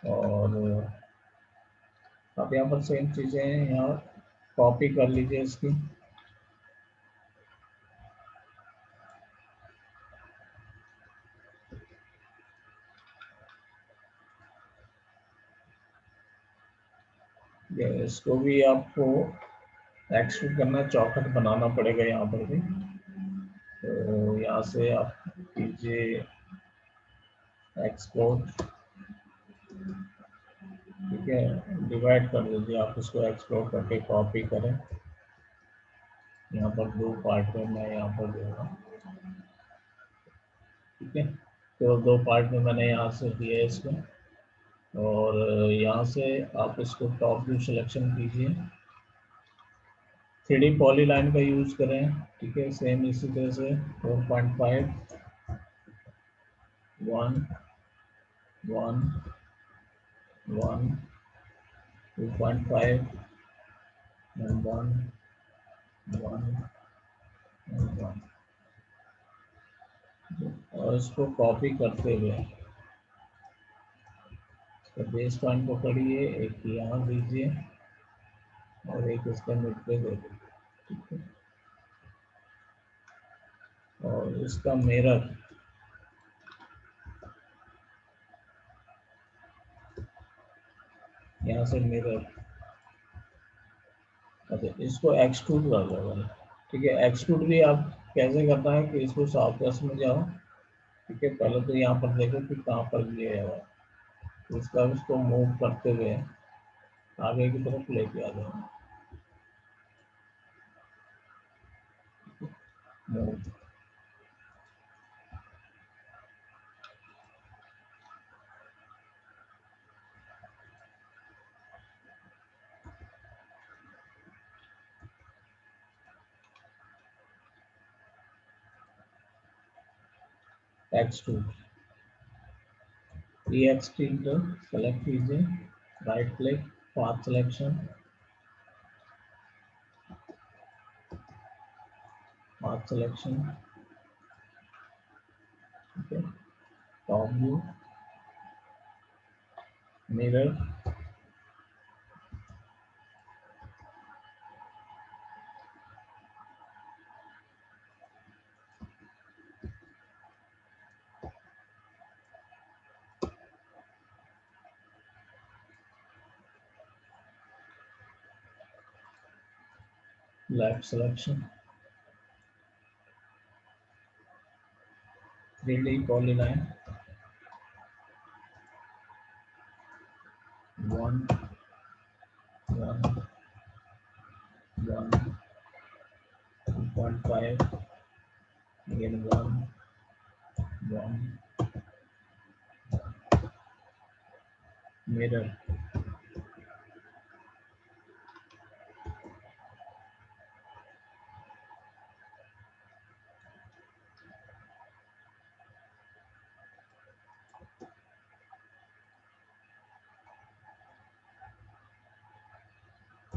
A: और आप यहाँ पर सेम चीजें यहाँ कॉपी कर लीजिए इसकी, इसको भी आपको एक्सट्रूड करना, चौखट बनाना पड़ेगा यहाँ पर भी। तो यहाँ से आप कीजिए एक्सपोर्ट, ठीक है, डिवाइड कर दीजिए आप इसको, एक्सपोर्ट करके कॉपी करें। यहाँ पर 2 पार्ट में मैं यहाँ पर दूंगा, ठीक है। तो 2 पार्ट में मैंने यहाँ से दिया है इसको। और यहाँ से आप इसको टॉप व्यू सिलेक्शन कीजिए, 3D पॉलीलाइन का यूज करें, ठीक है। सेम इसी तरह से 4.5, 1, 1, 1, 2.5 and 1, 1 and 1, और इसको कॉपी करते हुए तो बेस पॉइंट पकड़िए, एक यहाँ दीजिए और एक इसके मिड पे दे दीजिए, ठीक है। और इसका मिरर यहाँ से मिरर, अच्छा इसको एक्सट्रूड कर दो, ठीक है। एक्सट्रूड भी आप कैसे करना है कि इसको सॉफ्टवेयर में जाओ, ठीक है। पहले तो यहाँ पर देखो कि कहाँ पर ये है, तो इसका उसको मूव करते हुए आगे की तरफ लेके आ जाओ, मूव, एक्सट्रूड, EXtrude सेलेक्ट कीजिए, right click, path selection, path selection, ठीक है। Top view, mirror, left selection, 3D polyline, 1, 1, 1, 2.5, again 1, 1, mirror,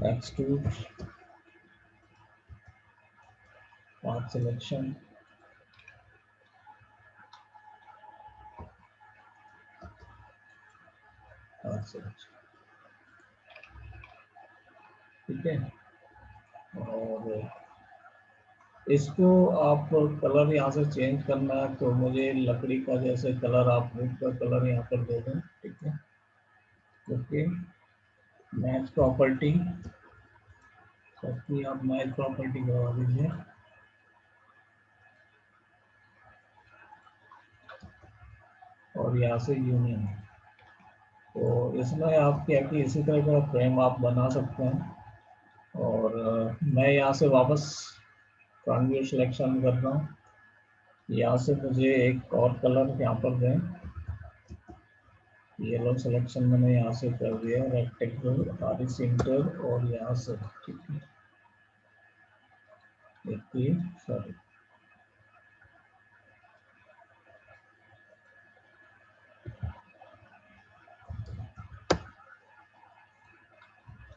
A: extrude, path selection, ठीक है। और इसको आप कलर यहाँ से चेंज करना है तो मुझे लकड़ी का जैसे कलर, आप वुड का कलर यहाँ पर दे दें, ठीक है। ओके, मैच प्रॉपर्टी, सबकी आप मैच प्रॉपर्टी करवा दीजिए। और यहाँ से यूनियन, तो इसमें आप क्या कि इसी तरह का फ्रेम आप बना सकते हैं। और मैं यहाँ से वापस फ्रंट व्यू सिलेक्शन कर रहा हूँ। यहाँ से मुझे एक और कलर यहाँ पर दें, येलो सिलेक्शन मैंने यहाँ से कर दिया, रेक्टेंगल आरी सेंटर, और यहाँ से ठीक है, देखिए sorry,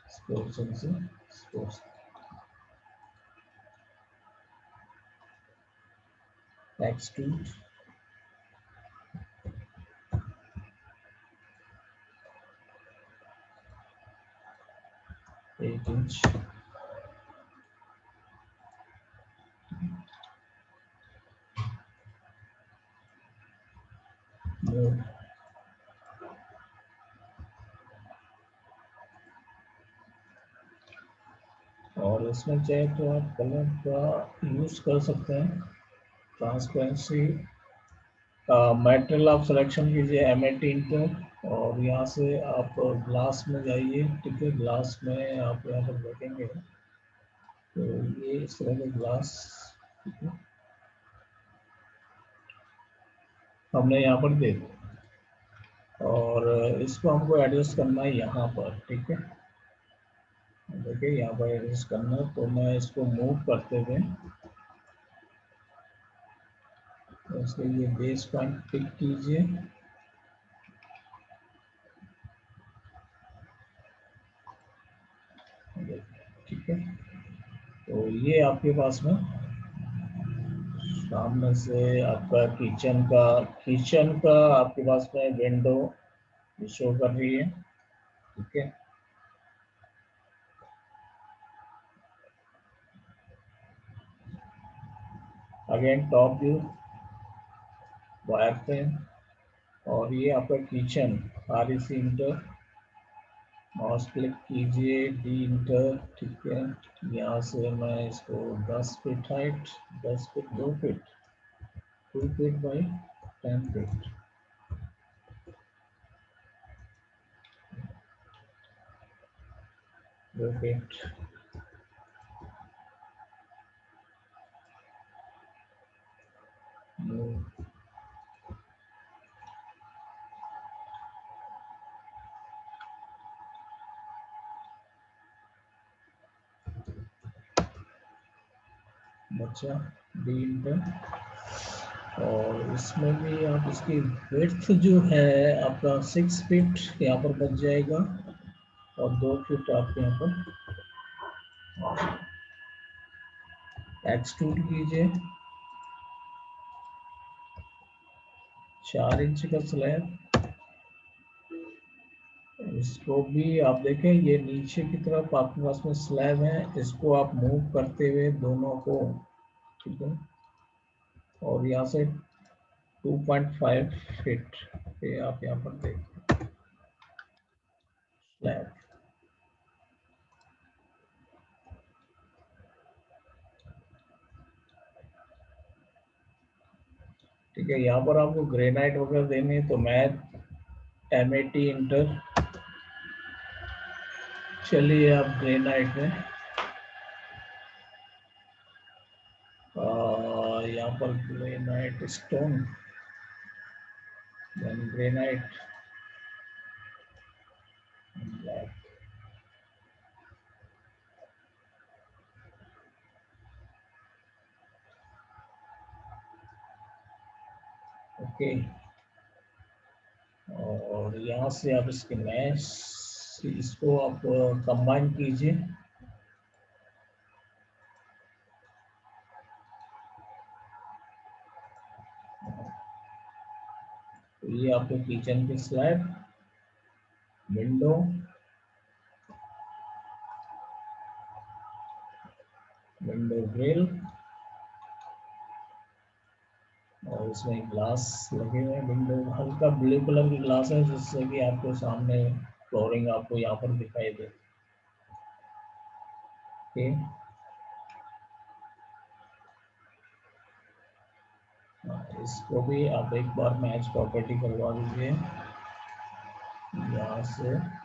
A: sports extrude, 8 inch, mode, और इसमें चाहे तो आप कलर का यूज कर सकते हैं। ट्रांसपेरेंसी, मटेरियल आप सिलेक्शन कीजिए M18 को, और यहाँ से आप ग्लास में जाइए, ठीक है। ग्लास में आप यहाँ पर देखेंगे तो ये इस तरह के ग्लास, ठीक है, हमने यहाँ पर दे दिया। और इसको हमको एडजस्ट करना है यहाँ पर, ठीक है। देखिए यहाँ पर एडजस्ट करना है, तो मैं इसको मूव करते हुए इसके लिए बेस पॉइंट पिक कीजिए, ठीक है। तो ये आपके पास में सामने से आपका किचन का आपके पास में विंडो शो कर रही है, ठीक है। Again top view, wire frame, और ये आपका kitchen, REC inter, mouse click कीजिए, डी इंटर, ठीक है। यहाँ से मैं इसको 10 feet height, 10 feet 2 feet, 2 feet by 10 feet, 2 feet, बच्चा डी इंटर। और इसमें भी आप इसकी विड्थ जो है आपका 6 फीट यहाँ पर बच जाएगा, और 2 फीट आप यहाँ पर एक्सट्रूड कीजिए। 4 इंच का स्लैब, इसको भी आप देखें, ये नीचे की तरफ आपके पास में स्लैब है, इसको आप मूव करते हुए दोनों को, ठीक है। और यहाँ से 2.5 फीट पे आप यहाँ पर देखिए स्लैब, ठीक है। यहाँ पर आपको ग्रेनाइट वगैरह देने तो मैं M80 इंटर, चलिए आप ग्रेनाइट में यहाँ पर granite stone, granite black, okay. और यहाँ से आप इसके मैच, इसको आप कंबाइन कीजिए, तो ये आपके किचन के स्लैब, विंडो, विंडो ग्रिल, और इसमें ग्लास लगे हुए हैं। विंडो हल्का ब्लू कलर की ग्लास है, जिससे कि आपको सामने फ्लोरिंग आपको यहाँ पर दिखाई दे। ओके, इसको भी आप एक बार मैच प्रॉपर्टी करवा दीजिए यहाँ से।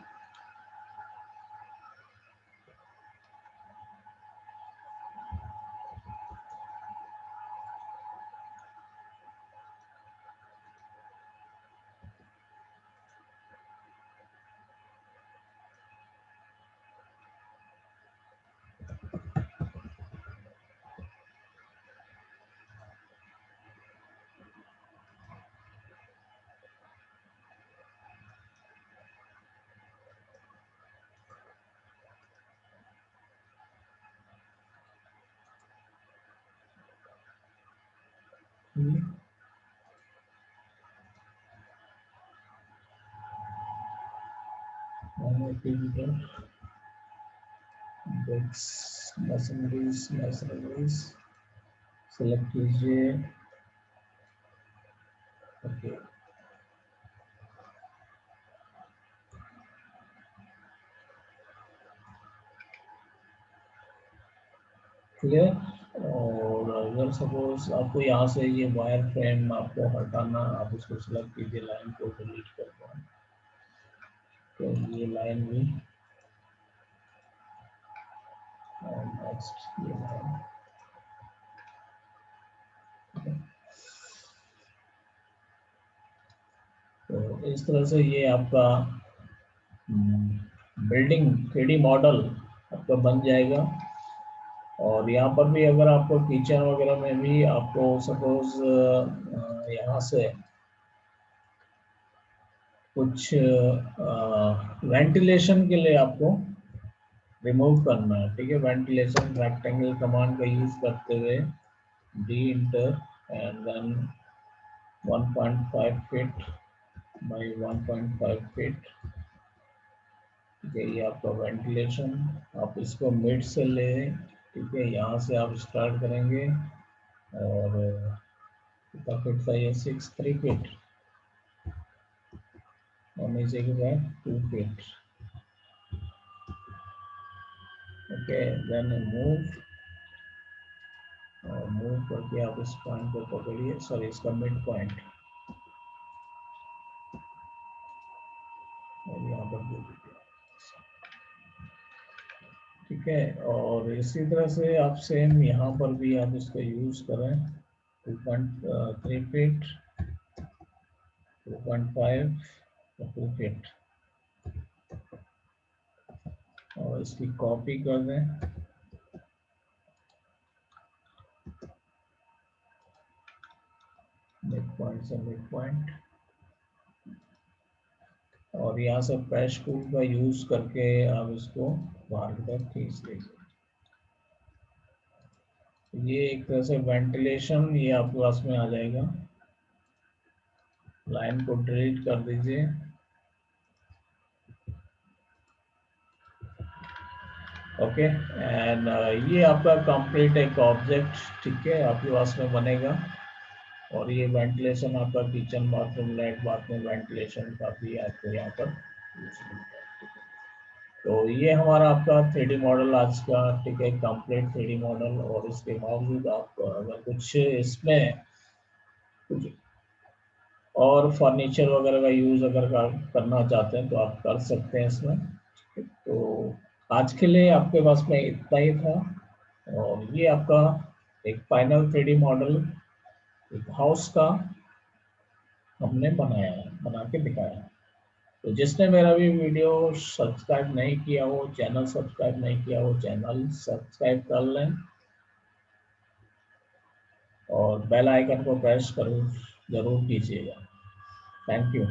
A: मशीनरीज सेलेक्ट कीजिए। Okay, clear. और अगर सपोज आपको यहाँ से ये वायर फ्रेम आपको हटाना, आप इसको सिलेक्ट कीजिए, लाइन को डिलीट कर दो। तो ये लाइन भी, और नेक्स्ट ये लाइन। तो इस तरह से ये आपका बिल्डिंग 3D मॉडल आपका बन जाएगा। और यहाँ पर भी अगर आपको किचन वगैरह में भी आपको सपोज यहाँ से कुछ वेंटिलेशन के लिए आपको रिमूव करना है, ठीक है। वेंटिलेशन रेक्टेंगल कमांड का यूज करते हुए D enter and then 1.5 feet by 1.5 feet, ठीक है। ये आपका वेंटिलेशन, आप इसको मिड से ले, ठीक है। यहाँ से आप स्टार्ट करेंगे और कितना फीट का ये 3 फीट, और नीचे के बाद 2 फीट। ओके, देन मूव, और मूव करके आप इस पॉइंट को पकड़िए, सॉरी इसका मिड पॉइंट, और यहाँ पर दे दीजिए, ठीक है। और इसी तरह से आप सेम यहाँ पर भी आप इसको यूज करें, 2.3 फीट, 2.5 और 2 फीट, और इसकी कॉपी कर दें। मिड पॉइंट से मिड पॉइंट, और यहाँ से प्रेस टूल का यूज करके आप इसको बाहर की तरफ खींच लीजिए। ये एक तरह से वेंटिलेशन ये आपके पास में आ जाएगा। लाइन को डिलीट कर दीजिए। ओके, एंड ये आपका कंप्लीट एक ऑब्जेक्ट, ठीक है, आपके पास में बनेगा। और ये वेंटिलेशन आपका kitchen bathroom light bathroom ventilation का भी आपको यहाँ पर यूज मिलता है, ठीक है। तो ये हमारा आपका 3D मॉडल आज का, ठीक है, कंप्लीट 3D मॉडल। और इसके बावजूद आप अगर कुछ इसमें कुछ और फर्नीचर वगैरह का यूज अगर करना चाहते हैं तो आप कर सकते हैं इसमें। तो आज के लिए आपके पास में इतना ही था। और ये आपका एक फाइनल 3D मॉडल एक हाउस का हमने बनाया है, बना के दिखाया है। तो जिसने मेरा भी वीडियो सब्सक्राइब नहीं किया हो, चैनल सब्सक्राइब नहीं किया हो, चैनल सब्सक्राइब कर लें, और बेल आइकन को प्रेस करो जरूर कीजिएगा। Thank you.